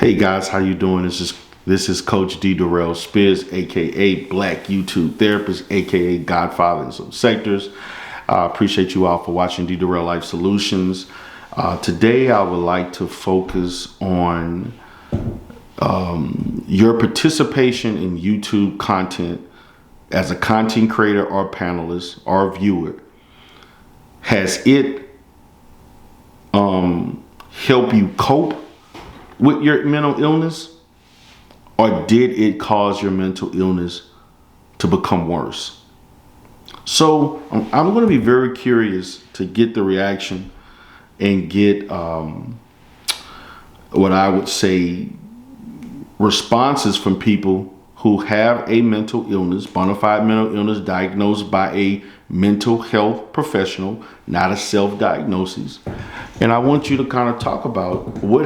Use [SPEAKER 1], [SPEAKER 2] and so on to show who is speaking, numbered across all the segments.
[SPEAKER 1] Hey guys, how you doing? This is Coach D Durrell Spears, aka Black YouTube Therapist, aka Godfather in some sectors. I appreciate you all for watching D Durrell Life Solutions. Today, I would like to focus on your participation in YouTube content as a content creator or panelist or viewer. Has it helped you cope with your mental illness, or did it cause your mental illness to become worse? So I'm going to be very curious to get the reaction and get what I would say responses from people who have a mental illness, bona fide mental illness diagnosed by a mental health professional, not a self-diagnosis. And I want you to kind of talk about how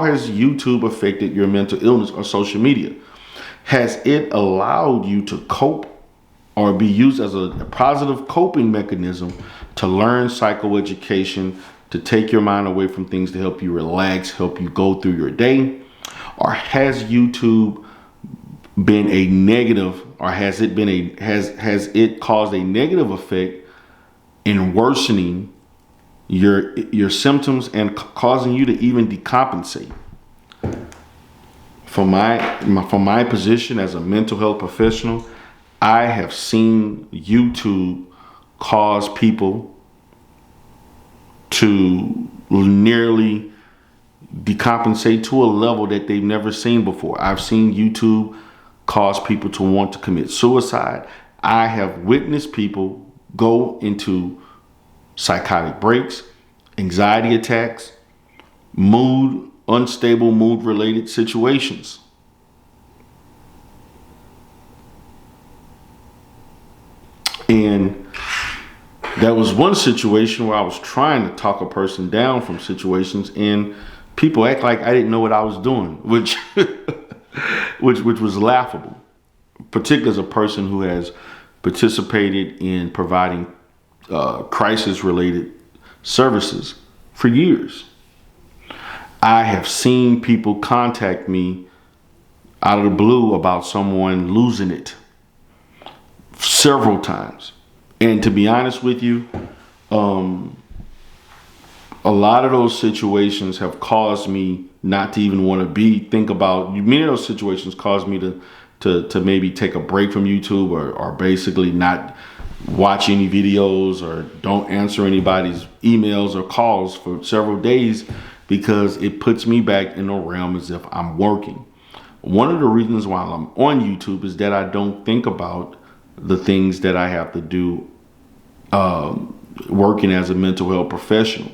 [SPEAKER 1] has YouTube affected your mental illness or social media? Has it allowed you to cope or be used as a positive coping mechanism to learn psychoeducation, to take your mind away from things, to help you relax, help you go through your day? Or has YouTube been a negative, or has it caused a negative effect in worsening your symptoms and causing you to even decompensate? From my position as a mental health professional, I have seen YouTube cause people to nearly decompensate to a level that they've never seen before. I've seen YouTube cause people to want to commit suicide. I have witnessed people go into psychotic breaks, anxiety attacks, unstable mood related situations. And there was one situation where I was trying to talk a person down from situations, and people act like I didn't know what I was doing, which was laughable, particularly as a person who has participated in providing crisis-related services for years. I have seen people contact me out of the blue about someone losing it several times. And to be honest with you, a lot of those situations have caused me not to even want to think about. Many of those situations caused me to maybe take a break from YouTube, or basically not watch any videos or don't answer anybody's emails or calls for several days, because it puts me back in the realm as if I'm working. One of the reasons why I'm on YouTube is that I don't think about the things that I have to do working as a mental health professional.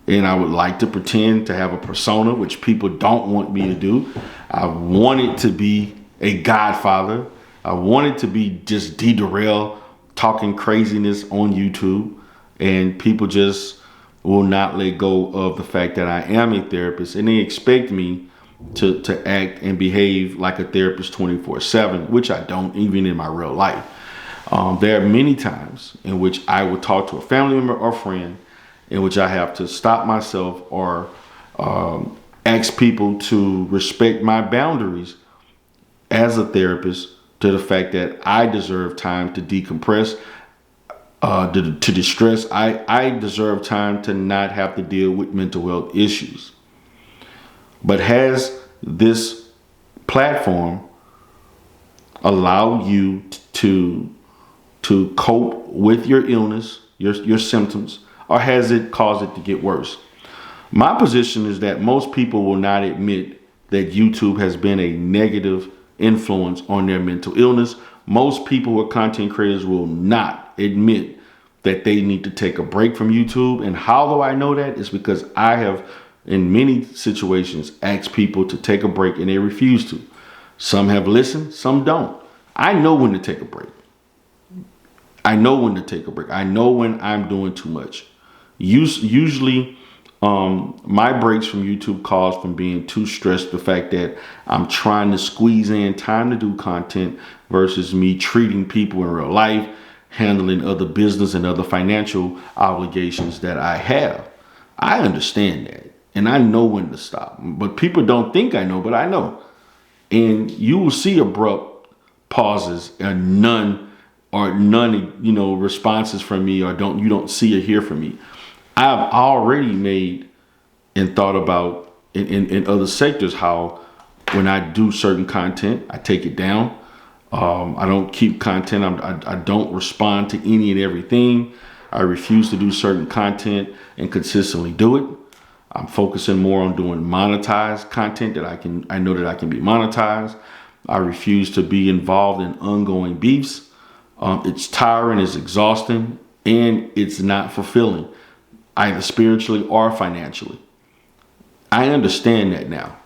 [SPEAKER 1] And I would like to pretend to have a persona, which people don't want me to do. I wanted to be a godfather. I wanted to be just D Durrell talking craziness on YouTube. And people just will not let go of the fact that I am a therapist. And they expect me to act and behave like a therapist 24/7, which I don't, even in my real life. There are many times in which I would talk to a family member or friend in which I have to stop myself or ask people to respect my boundaries as a therapist, to the fact that I deserve time to decompress, to distress. I deserve time to not have to deal with mental health issues. But has this platform allowed you to cope with your illness, your symptoms, or has it caused it to get worse? My position is that most people will not admit that YouTube has been a negative influence on their mental illness. Most people who are content creators will not admit that they need to take a break from YouTube. And how do I know that? It's because I have, in many situations, asked people to take a break and they refuse to. Some have listened, some don't. I know when to take a break. I know when to take a break. I know when I'm doing too much. Usually, my breaks from YouTube cause from being too stressed, the fact that I'm trying to squeeze in time to do content versus me treating people in real life, handling other business and other financial obligations that I have. I understand that. and I know when to stop. But people don't think I know, but I know. And you will see abrupt pauses and none, responses from me, or you don't see or hear from me. I've already made and thought about in other sectors how when I do certain content, I take it down. I don't keep content. I don't respond to any and everything. I refuse to do certain content and consistently do it. I'm focusing more on doing monetized content that I know that I can be monetized. I refuse to be involved in ongoing beefs. It's tiring, it's exhausting, and it's not fulfilling, either spiritually or financially. I understand that now.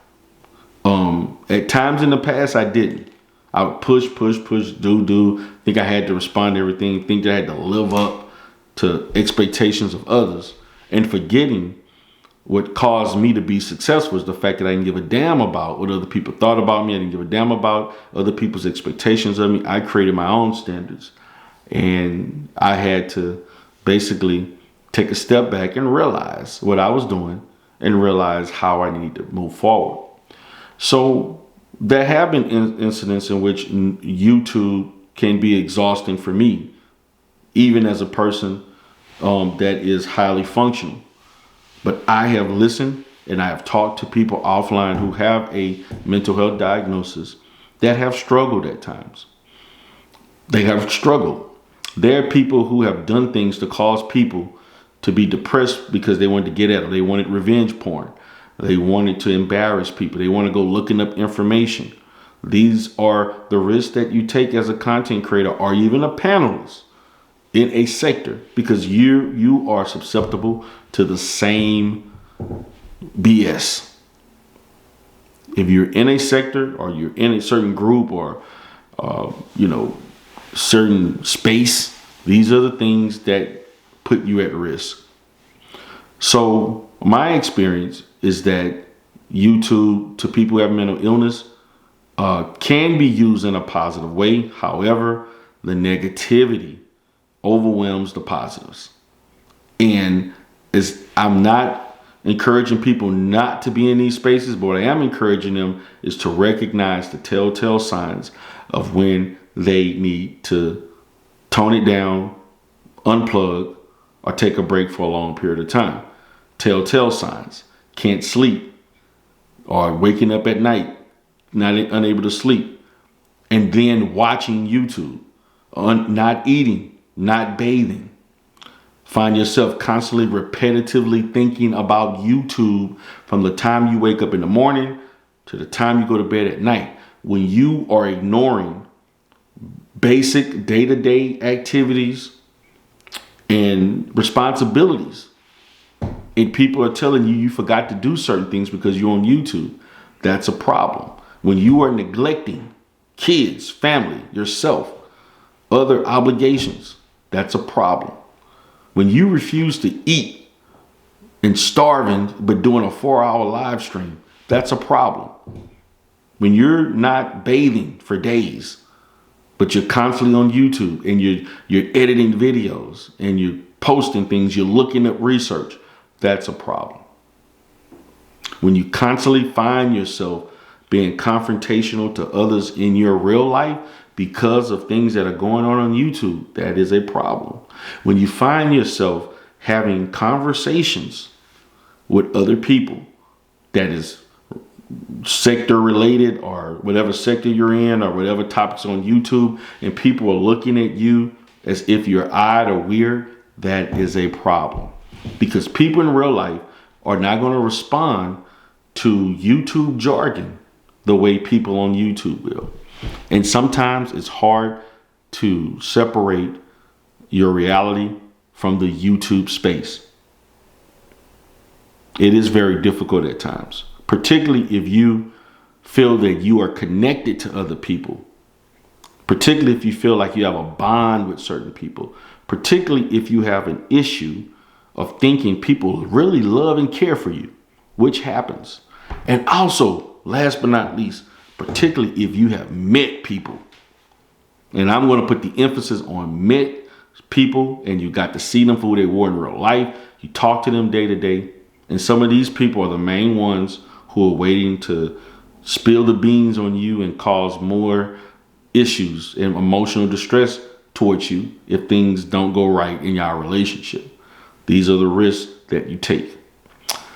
[SPEAKER 1] At times in the past, I didn't. I would push, do. Think I had to respond to everything. Think that I had to live up to expectations of others. And forgetting what caused me to be successful is the fact that I didn't give a damn about what other people thought about me. I didn't give a damn about other people's expectations of me. I created my own standards. And I had to basically take a step back and realize what I was doing and realize how I need to move forward. So there have been incidents in which YouTube can be exhausting for me, even as a person that is highly functional. But I have listened and I have talked to people offline who have a mental health diagnosis that have struggled at times. They have struggled. There are people who have done things to cause people to be depressed because they wanted to get at them. They wanted revenge porn. They wanted to embarrass people. They want to go looking up information. These are the risks that you take as a content creator or even a panelist in a sector, because you are susceptible to the same BS. If you're in a sector or you're in a certain group or certain space, these are the things that put you at risk. So my experience is that YouTube, to people who have mental illness, can be used in a positive way. However, the negativity overwhelms the positives. And I'm not encouraging people not to be in these spaces, but what I am encouraging them is to recognize the telltale signs of when they need to tone it down, unplug, or take a break for a long period of time. Telltale signs: can't sleep, or waking up at night, unable to sleep, and then watching YouTube, not eating, not bathing. Find yourself constantly repetitively thinking about YouTube from the time you wake up in the morning to the time you go to bed at night, when you are ignoring basic day-to-day activities and responsibilities. And people are telling you forgot to do certain things because you're on YouTube. That's a problem. When you are neglecting kids, family, yourself, other obligations, that's a problem. When you refuse to eat and starving but doing a 4-hour live stream, that's a problem. When you're not bathing for days, but you're constantly on YouTube and you're editing videos and you're posting things, you're looking up research, that's a problem. When you constantly find yourself being confrontational to others in your real life because of things that are going on YouTube, that is a problem. When you find yourself having conversations with other people that is sector related or whatever sector you're in or whatever topics on YouTube, and people are looking at you as if you're odd or weird, that is a problem. Because people in real life are not going to respond to YouTube jargon the way people on YouTube will. And sometimes it's hard to separate your reality from the YouTube space. It is very difficult at times, particularly if you feel that you are connected to other people, particularly if you feel like you have a bond with certain people, particularly if you have an issue of thinking people really love and care for you, which happens. And also, last but not least, particularly if you have met people. And I'm going to put the emphasis on met people, and you got to see them for who they were in real life. You talk to them day to day. And some of these people are the main ones who are waiting to spill the beans on you and cause more issues and emotional distress towards you if things don't go right in your relationship. These are the risks that you take.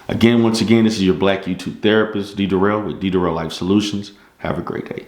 [SPEAKER 1] Again, once again, this is your Black YouTube therapist, D. Durrell with D. Durrell Life Solutions. Have a great day.